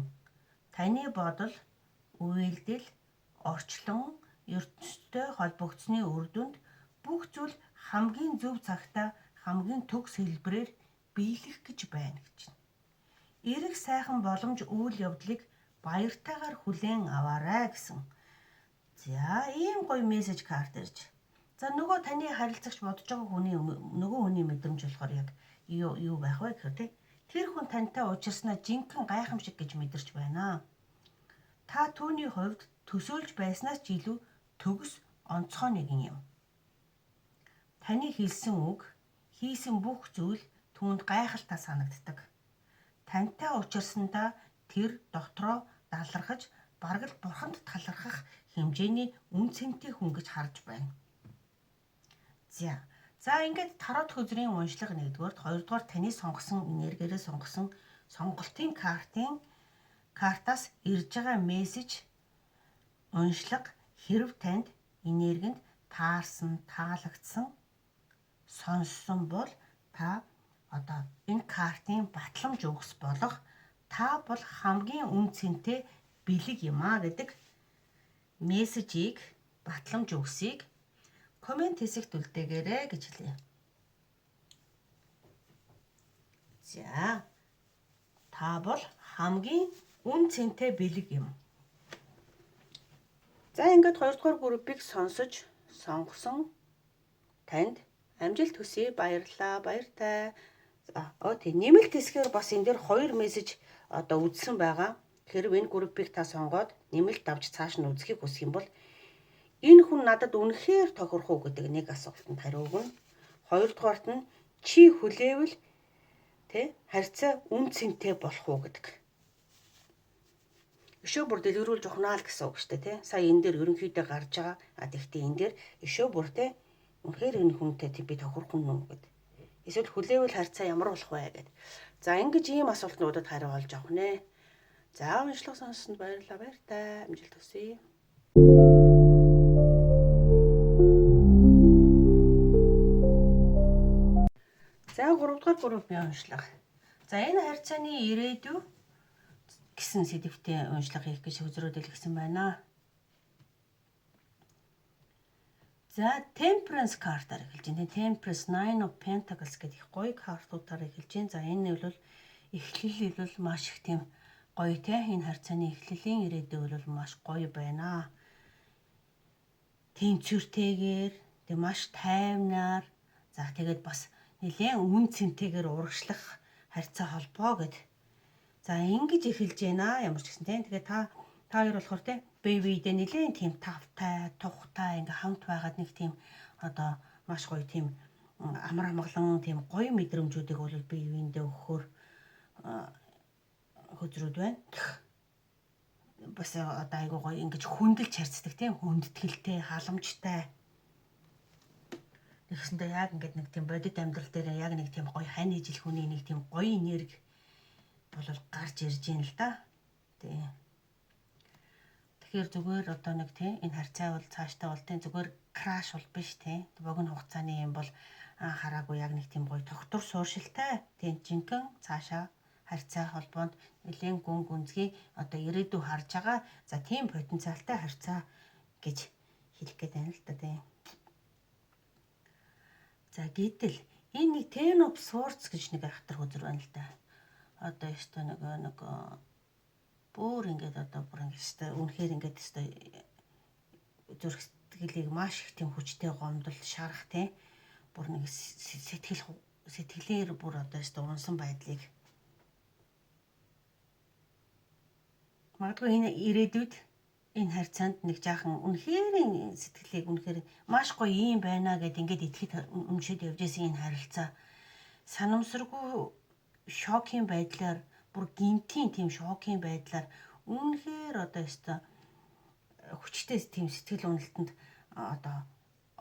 Таны бодол, үйлдэл, орчлон, ертөнцтэй холбогдсны үр дүнд бүх зүйл хамгийн зөв цагтаа хамгийн төгс хэлбэрээр биелэх гэж байна гэж. Эрэх сайхан боломж үйл явдлыг баяртайгаар хүлээн аваарай гэсэн. За ийм гоё мессеж карт ирж. За нөгөө таны харилцагч бодож байгаа хүний нөгөө хүний мэдрэмж болохоор яг юу байх вэ гэхээр тэр хүн тантай уулзснаа жинхэнэ гайхамшиг гэж мэдэрч байна. Та түүний хувьд төсөөлж байснаас ч илүү төгс онцгой нэгэн юм. Таны хэлсэн үг, хийсэн бүх зүйл түүнд гайхалтай санагддаг. Тантай уулзсандаа тэр дотроо далархаж, бараг л бурханд талархах хэмжээний үн цэнтэй хүн гэж харж байна. За ингээд тарот хөзрийн уншлага 1-р, 2-р таны сонгосон энергиэрээ сонгосон сонголтын картаас ирж байгаа мессеж уншлага хэрв танд энергинд таарсан, таалагдсан, сонссон бол та одоо энэ картын батламж өгс болох та бол хамгийн үн цэнтэй бэлэг юм а гэдэг мессежийг, батламж өгсийг коммент хэсэгт үлдээгээрэй гэж хэлье. За, та бол хамгийн үн цэнтэй бэлэг юм. За, ингээд 2 дугаар группийг сонсож, сонгосон танд амжилт хүсье. Баярлалаа. Баяртай. Тийм нэмэлт хэсгээр бас энэ дээр 2 мессеж одоо үзсэн байгаа. Тэгэхээр энэ группийг та сонгоод нэмэлт авч цааш нь үзхийг хүсэх юм бол энэ хүн надад үнэхээр тохирох уу гэдэг нэг асуултанд хариу өгнө. Хоёрдугаарт нь чи хүлээвэл харьцаа үн цэнтэй болох уу гэдэг. Өшөө бүр дэлгэрүүлж ухнаа л гэсэн үг шүү дээ, Сая энэ дээр ерөнхийдөө гарч байгаа. Тэгтээ энэ дээр өшөө бүр үнэхээр энэ хүнтэй би тохирох нь үү гэдэг. Эсвэл хүлээвэл харьцаа ямар болох вэ гэдэг. За ингэж ийм асуултнуудад хариу олж авах нэ. За уншлага сонссонд баярлалаа. Баяртай. Амжилт хүсье. За 3 дугаар группийн уншлага. За энэ харьцааны ирээдүй гэсэн сэдвтэй уншлага хийх гэж үзрөөдөл гисэн байна. За Temperance картаар эхэлж байна. Temperance, Nine of Pentacles гэдэг гоё картуудаар эхэлж байна. За энэ нь бол эхлэл бол маш их тийм гоё энэ харьцааны эхлэлийн ирээдүй бол маш гоё байна. Тэнцвэртэйгээр, маш тайвнаар, за тэгээд бас нэлээд үн цэнтэйгээр урагшлах харьцаа холбоо гэд. За ингэж эхэлж байна. Ямар ч гэсэн тэгээд та хоёр болохоор бэбидээ нэлээд тийм тавтай, тухтай ингээ хамт байгаад нэг тийм одоо маш гоё тийм амар амгалан тийм гоё мэдрэмжүүдийг бол бэбиндээ өгөхөөр хөзрүүд байна. Бас одоо айгуу гоё ингэж хүндэлж харьцдаг хүндэтгэлтэй, халамжтай. Тэгсэндээ яг ингээд нэг тийм бодит амьдрал дээр яг нэг тийм гоё хань ижил хүний нэг тийм гоё энерги бол гарч ирж байна л да. Тэгэхээр зүгээр одоо нэг энэ харьцаа бол цаашдаа бол зүгээр краш бол биш богино хугацааны юм бол хараагүй яг нэг тийм гоё тогтвор сууршилтай жинхэнэ цаашаа харьцаа холбоонд нэлээд гүн гүнзгий одоо ирээдүй харж байгаа. За тийм потенциалтай харьцаа гэж хэлэх гээд байна л да. За гэтэл энэ нэг Ten of Swords гэж нэг ахтар хөзөр байна л да. Одоо ёстой нэг бүр ингээд одоо бүр ингээд үнэхээр ингээд зүрх сэтгэлийг маш их тийм хүчтэй гомдол шарах бүр нэг сэтгэлээр бүр одоо унсан байдлыг магадгүй энэ ирээдүйд энэ харьцаанд нэг жаахан үнэхээр сэтгэлийг үнэхээр маш гоё юм байна гэд ингээд итгэж өмшөд явж исэн энэ харилцаа санамсаргүй шокийн байдлаар бүр гинтийн тийм шокийн байдлаар үнэхээр одоо хүчтэй тийм сэтгэл уналтанд одоо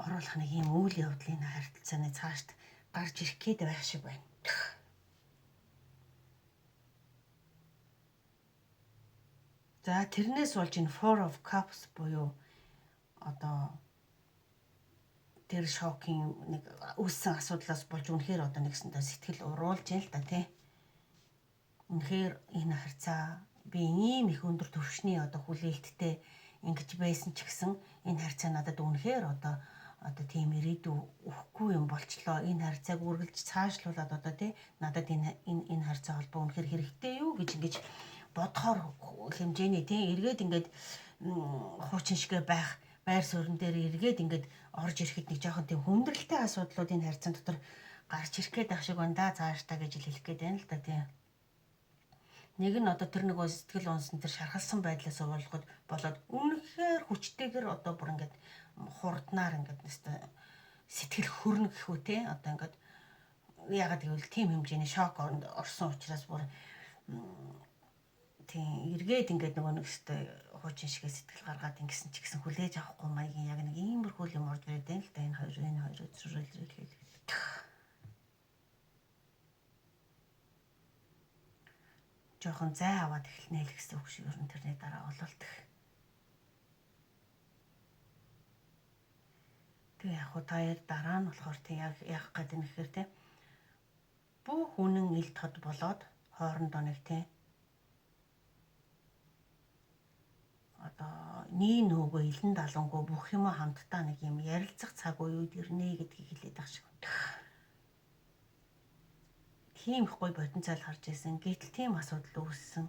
оруулах нэг юм үйл явдлын харилцааны цаашд гарч ирэх гээд байх шиг байна. За тэрнээс болж энэ Four of Cups буюу одоо тэр шокийн нэг үүссэн асуудлаас болж үнэхээр одоо нэгсэндээ сэтгэл уруулж яа л да Үнэхээр энэ харьцаа би ийм их өндөр түвшний одоо хүлээлттэй ингэж байсан ч гэсэн энэ харьцаа надад үнэхээр одоо тийм ирээдүй өгөхгүй юм болчлоо. Энэ харьцааг үргэлж цаашлуулад одоо надад энэ харьцаа холбоо үнэхээр хэрэгтэй юу гэж ингэж бодохоор хэмжээний эргээд ингээд хуучин шигэ байх байр суурин дээр эргээд ингээд орж ирэхэд нэг жоохон тийм хүндрэлтэй асуудлууд энэ харьцаан дотор гарч ирэх гээд байх шиг байна да цаашдаа гэж хэлэх гээд байна л да Нэг нь одоо тэр нэг сэтгэл унсан тэр шархалсан байдлаас болоод үнэхээр хүчтэйгээр одоо бүр ингээд хурднаар ингээд сэтгэл хөрнө гэх үү одоо ингээд ягаад гэвэл тийм хэмжээний шок орсон учраас бүр тийм эргээд ингээд нэг хуучин шигээ сэтгэл гаргаад ингэсэн ч гэсэн хүлээж авахгүй маягийн яг нэг иймэрхүү юм орж ирээд байна л да энэ хоёр үзрэлээ жоохон зай аваад эхэлнэ л гэсэн үг шиг ер нь тэрний дараа ололт. яг уу та дараа нь болохоор тийм яг яах гээд юм гэхээр тийм бүх үнэн ил тод болоод хоорондоо нэг тийм одоо нийн нөгөө илэн далангуу бүх юм хамтдаа нэг юм ярилцах цаг үед ирнэ гэдгийг хэлээд байгаа шиг. Тийм их гоё потенциал харж ирсэн. Гэтэл тийм асуудал үүссэн.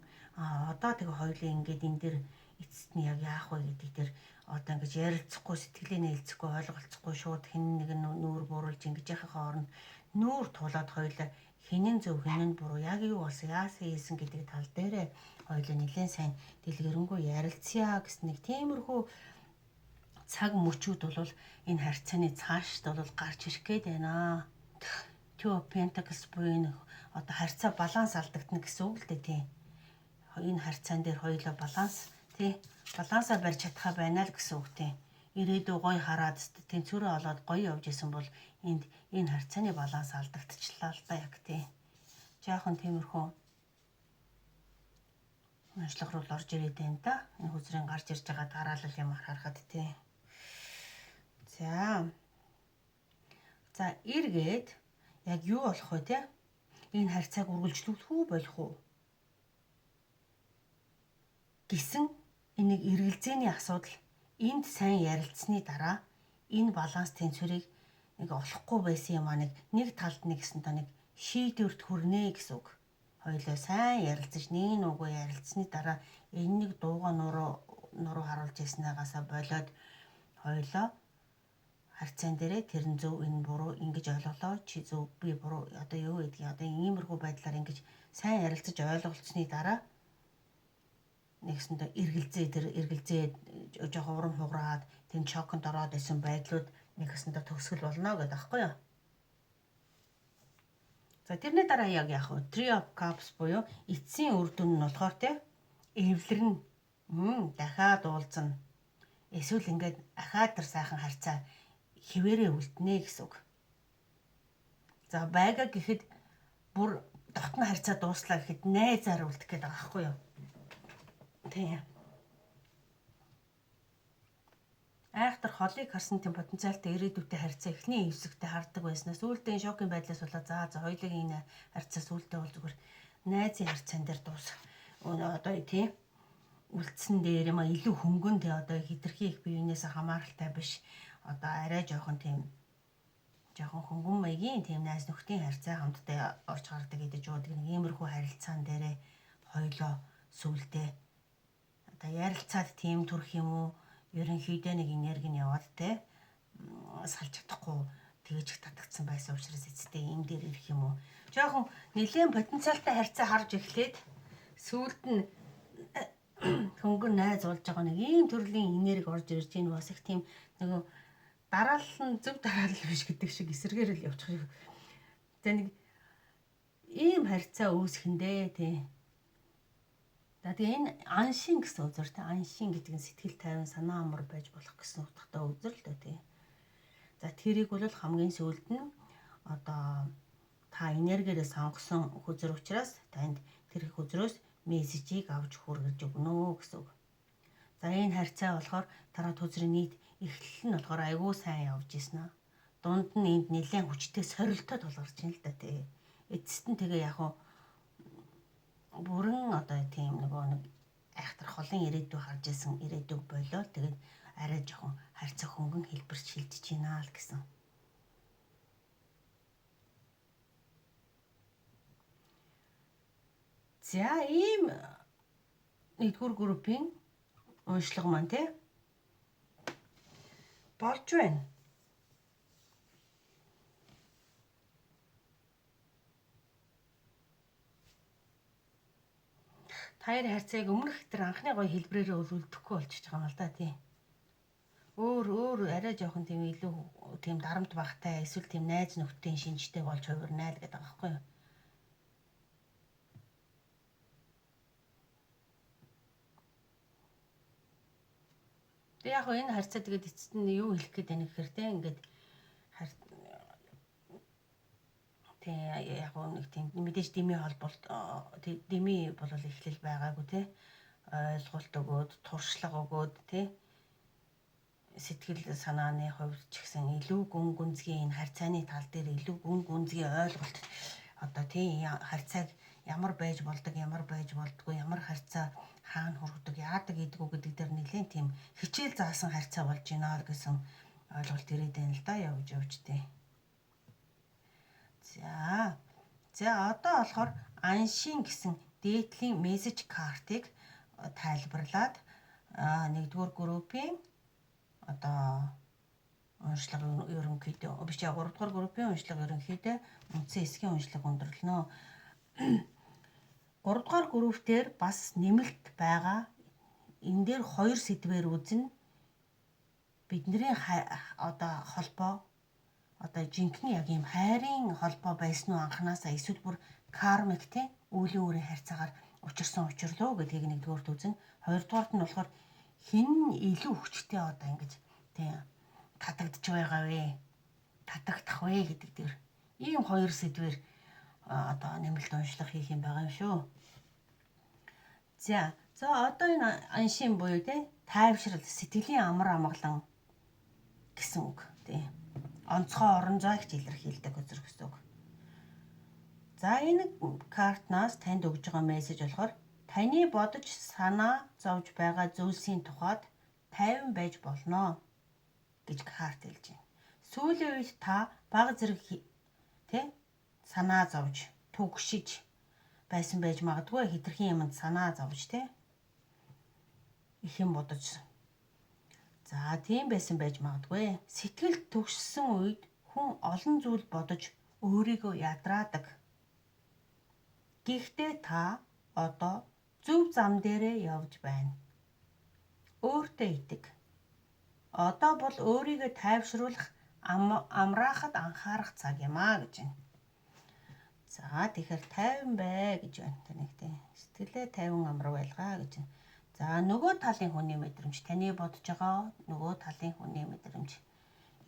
Одоо тэгээ хоёулаа ингээд энэ дэр эцэст нь яг яах вэ гэдэг дээр одоо ингэж ярилцахгүй, сэтгэлээ нээлцэхгүй, ойлголцохгүй шууд хэн нэг нь нүүр буруулж ингэж яхахын оронд нүүр тулаад хоёулаа хинэн зөв хинэн буруу яг юу болсон яасан хийсэн гэдэг тал дээрээ хоёулаа нэлээд сайн дэлгэрэнгүй ярилцъя гэсэн нэг тиймэрхүү цаг мөчүүд бол энэ харьцааны цаашд бол гарч ирэх гээд байна. Two of Pentacles буюу энэ одоо харьцаа баланс алдагдана гэсэн үг л дээ тийм. Энэ харьцаан дээр хоёулаа баланс балансаа барьж чадхаа байна л гэсэн үг тийм. Ирээдүй гоё хараад тэнцвэрээ олоод гоё явж исэн бол энэ харьцааны баланс алдагдчихлаа л да яг тийм. Жаахан тиймэрхүү онцлог руу орж ирээд байна да. Энэ хүзрийн гарч ирж байгаа дараалал юм харахад тийм. За эргээд яг юу болох вэ те? Энэ харьцааг үргэлжлүүлэх үү болох уу? Гэсэн энийг эргэлзээний асуудал энд сайн ярилцсны дараа энэ баланс тэнцвэрийг нэг олохгүй байсан юм аа нэг талд нэгсэн та нэг шийдвэрт хүрнэ гэсэн үг. Хоёулаа сайн ярилцаж нэг нүгөө ярилцсны дараа энэ нэг дууга нуруу харуулж яснаагаасаа болоод хоёулаа харьцаан дээрээ тэр нь зөв энэ буруу ингэж ойлголоо чи зөв би буруу одоо юу гэдгийг одоо иймэрхүү байдлаар ингэж сайн ярилцаж ойлголцсны дараа нэгсэндээ эргэлзээ жоохон урам хугараад тэнд шоконд ороод исэн байдлууд нэгсэндээ төгсгөл болно гэдэг аахгүй юу. За тэрний дараа яг яах вэ? Three of Cups буюу эцсийн үр дүн нь болохоор эвлэрнэ. Дахиад уулзна. Эсвэл ингээд ахаад тэр сайхан харьцаа хിവэрээ үлднэ гэсэн үг. За байга гэхэд бүр дотны харьцаа дууслаа гэхэд найзаар үлдэх гээд байгаа байхгүй юу? Тийм. Айхтар холыг харсан тийм потенциалтай ирээдүйтэй харьцаа эхний хэсэгтээ хардаг байснаас үүлдээ шокийн байдлаас болоод за хоёулын энэ харьцаас үүлдээ бол зүгээр найзын харьцаан дээр дуусах. Одоо тийм үлдсэн дээр юм илүү хөнгөн тий одоо хитрхи их биенээс хамааралтай биш. Одоо арай жоохон хөнгөн маягийн тийм найз нөхдийн харьцаа хамтдаа орж гардаг гэдэг жуудаг нэг иймэрхүү харилцаан дээрээ хоёлоо сүулдэ одоо ярилцаад тийм төрх юм уу ерөнхийдөө нэг энерги нь яваад те салж чадахгүй тэгэж их татагдсан байсан учраас эцэстээ юм дээр ирэх юм уу жоохон нэлээд потенциалтай харьцаа харж эхлээд сүүлд нь хөнгөн найз болж байгаа нэг ийм төрлийн энерги орж ирж ийн бас их тийм нөгөө дараалал нь зөв дараалал биш гэдэг шиг эсэргээр л явчих. За нэг ийм харьцаа үүсгэндээ тий. За тэгээ энэ аншин гэсэн үзэр тий аншин гэдэг нь сэтгэл тайван санаа амар байж болох гэсэн утгатай үзэр л дээ тий. За тэрийг бол хамгийн сүүлд нь одоо та энергиэрээ сонгосон хүзэр учраас танд тэр хүзрөөс мессежийг авч хүргэж өгнө гэсэн үг. За энэ харьцаа болохоор дараа хүзрийн нийт эхлэл нь болохоор айгүй сайн явж ийсэн аа. Дунд нь энд нэлээд хүчтэй сорилтоо тулгарч ийн л да тий. Эцэст нь тэгээ яг бүрэн одоо тийм нэг айхтар холын ирээдүй харж исэн ирээдүй болоо тэгээд арай жоохон харьцаа хөнгөн хэлбэрч шилжиж байна л гэсэн. За ийм нэгдүгээр группийн уншлага маань тий болж байна. Таяр харьцааг өмнөх тэр анхны гоё хэлбрээрээ үлдэхгүй болчихж байгаа юм л да тий. Өөр арай жоохон тийм илүү тийм дарамт багтай эсвэл тийм найз нөхдийн шинжтэй болж хувирнаа л гэдэг байгаа байхгүй юу. Тэг яг энэ харьцаа тэгээд эцэст нь юу хэлэх гээд байна гэхээр те ингээд тэг яг нэг тийм мэдээж дэмий холболт дэмий бол эхлэл байгаагүй те ойлголт өгөөд туршлага өгөөд те сэтгэл санааны хувьд ч гэсэн илүү гүн гүнзгий энэ харьцааны тал дээр илүү гүн гүнзгий ойлголт одоо тийм харьцааг ямар байж болдог, ямар байж болдгоо, ямар харьцаа хаана хүрдэг, яадаг гэдгүү гэдэг дээр нэлээд тийм хичээл заасан харьцаа болж байна гэсэн ойлголт ирээд байна л да явж тий. За одоо болохоор аншийн гэсэн дээдлийн мессеж картыг тайлбарлаад нэгдүгээр группийн одоо уншлага ерөнхийдөө биш 3 дугаар группийн уншлага ерөнхийдөө үндсэн хэсгийн уншлага өндөрлөнө. 3 дугаар групп дээр бас нэмэлт байгаа. Энэ дээр 2 сэдвээр үзнэ. Бидний одоо холбоо одоо жинхэнэ яг юм хайрын холбоо байсан уу анханасаа эсвэл бүр кармик тийм үеийн үрийн харьцаагаар учирсан учирлоо гэдгийг нэгдүгээрт үзнэ. Хоёрдугаарт нь болохоор хэн илүү хүчтэй одоо ингэж тийм татагдж байгаа вэ? Татагдах вэ гэдэг дээр ийм 2 сэдвээр одоо нэмэлт уншлага хийх юм байгаа юм шүү. За одоо энэ аншийн буюу тийм тайвшрал, сэтгэлийн амар амгалан гэсэн үг тийм. Онцгой орон зайг илэрхийлдэг үзэр гэсэн үг. За энэ картнаас танд өгж байгаа мессеж болохоор таны бодож санаа зовж байгаа зүйлсийн тухайд тайван байж болно гэж карт хэлж байна. Сүүлийн үед та бага зэрэг тий санаа зовж, түгшиж байсан байж магадгүй хитрхийн юмд санаа зовж тий их юм бодож. За тийм байсан байж магадгүй. Сэтгэл түгшсэн үед хүн олон зүйл бодож өөрийгөө ядраадаг. Гэхдээ та одоо зөв зам дээрээ явж байна. Өөртөө итэг. Одоо бол өөрийгөө тайвшруулах, амраахад анхаарах цаг юм аа гэж байна. За тэгэхээр тайван бай гэж байна. Таныг тийм сэтгэлээ тайван амраа байлгаа гэж байна. За нөгөө талын хүний мэдрэмж, таны бодож байгаа нөгөө талын хүний мэдрэмж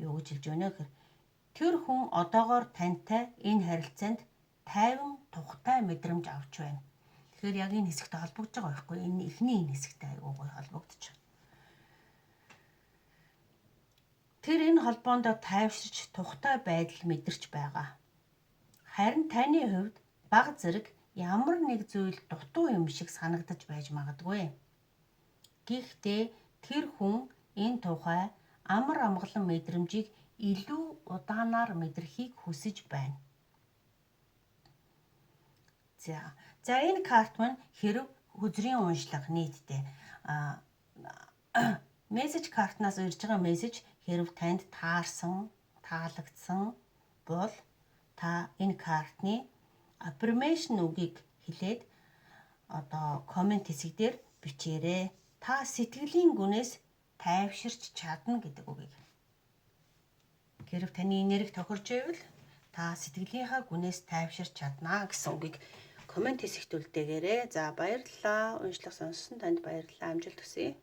юу гэж хэлж байна гэхээр тэр хүн одоогоор тантай энэ харилцаанд тайван тухтай мэдрэмж авч байна. Тэгэхээр яг энэ хэсэгтэй холбогдож байгаа байхгүй энэ эхний энэ хэсэгтэй айгүй гоё холбогдож байна. Тэр энэ холбоонд тайвширч тухтай байдал мэдэрч байгаа. Харин таны хувьд бага зэрэг ямар нэг зүйл дутуу юм шиг санагдаж байж магадгүй. Гэхдээ тэр хүн энэ тухай амар амгалан мэдрэмжийг илүү удаанаар мэдрэхийг хүсэж байна. За энэ карт маань хэрэв хүзрийн уншлага нийтдээ мессеж картнаас ирж байгаа мессеж хэрэв танд таарсан, таалагдсан бол та энэ картны affirmation үгийг хэлээд одоо коммент хэсэг дээр бичээрэй. Та сэтгэлийн гүнээс тайвширч чадна гэдэг үгийг. Хэрэг таны энерги тохирч байвал та сэтгэлийнхаа гүнээс тайвширч чадна гэсэн үгийг коммент хэсэгт үлдээгээрэй. За баярлалаа. Уншлага сонссон танд баярлалаа. Амжилт хүсье.